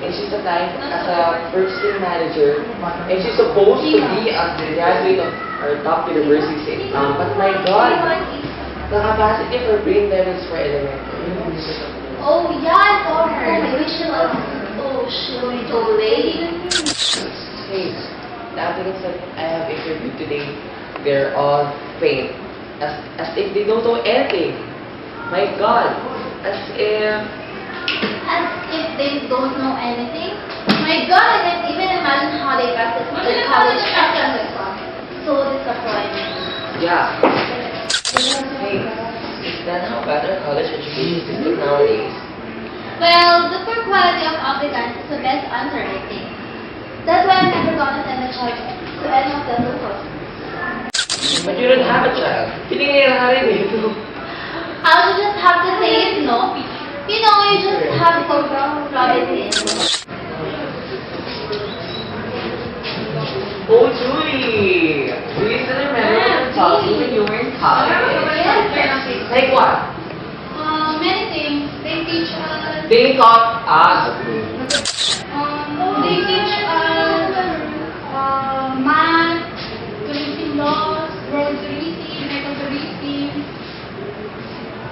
and she's applying as a first-year manager, and she's supposed to be a graduate of our top university. But my God, the capacity of her brain levels for elementary. Oh, yeah, I saw her. I wish she was, she was so late. Hey, the applicants that I have interviewed today, they're all faint. As if they don't know anything. My God, as if... As if they don't know anything. My God, I can't even imagine how they got this to college after so disappointing. Yeah. Hey, is that how bad our college education system nowadays? Well, the poor quality of applicants is the best answer, I think. That's why I'm never gonna send a child to any of the locals. But you don't have a child. Piningira ka rin eh. I'll just have to say it, no? You know, you just have to rub it in. Oh, Julie! Do you still remember what we talked to when you were in college? Like what? Many things. They teach us. They taught us. They teach us math, Philippine laws, rosary, megalorisi.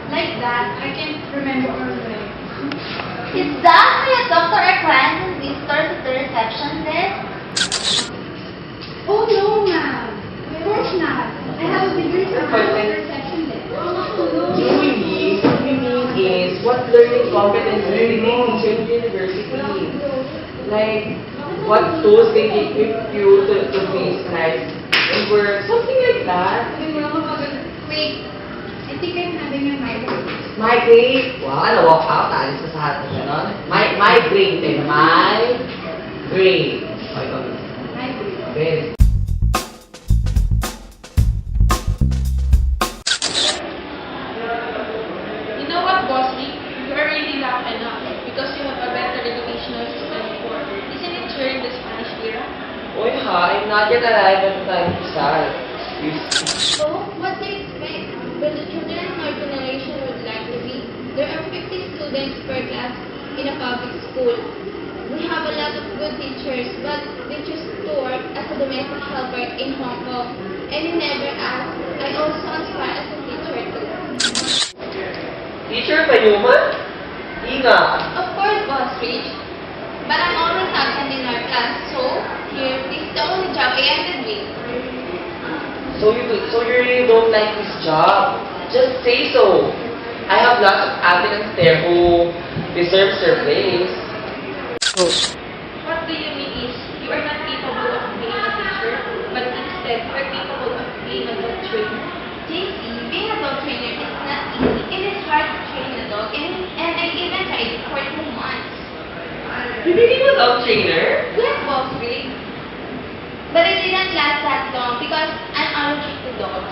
Like that. I can't remember all of them. Is that why a doctor or client and visitors at the reception desk? Oh no, ma'am. Of course not. I have a degree from the reception desk. Julie, what we mean is what learning competence really they teach in university. Like, what tools they equip you to face life and work, something like that. Wait, I think I'm having a migraine. Migraine? Wow, na-walk out. Alis ka sa harap ng gano'n. Migraine din. Migraine. Okay, okay. Migraine. Okay. You know what, Bossy? You are really lucky enough because you have a better educational system before. Isn't it during the Spanish era? Uy ha, I'm not yet alive at the time to start. So, what do you expect? When the children of our generation would like to be, there are 50 students per class in a public school. We have a lot of good teachers, but they choose to work as a domestic helper in Hong Kong. And you never ask, I also aspire as a teacher too. Teacher pa man? Inga. Of course, Boss Rich. But I'm always absent in our class, so here, this is the only job I ended with. So you really don't like this job? Just say so. I have lots of applicants there who deserve their place. What do you mean is you are not capable of being a teacher, but instead you are capable of being a dog trainer? JC, being a dog trainer is not easy. It is hard to train a dog, and I even tried it for 2 months. You became a dog trainer? Yes, Boss Rick. But it didn't last that long because I'm allergic to dogs.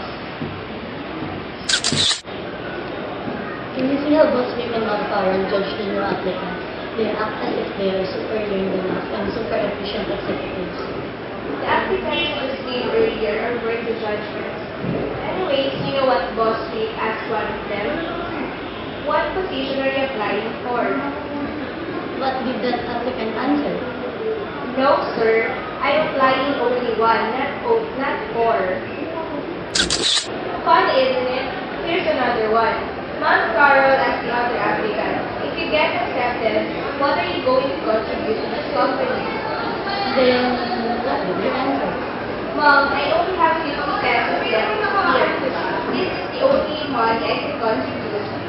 When you see how boss women have power and judge the new applicants, they act as if they are superior in the math and super efficient executives. The applicants you seen earlier are worth the judgments. Anyways, you know what Boss Rick asked one of them? What position are you applying for? What did that applicant answer? No, sir. I'm applying only one, not 4. Fun, isn't it? Here's another one. Ma'am Carol asked the other applicant, if you get accepted, what are you going to contribute to this company? Then, what did they answer? Mom, I only have 50 pesos left here. This is the only money I can contribute.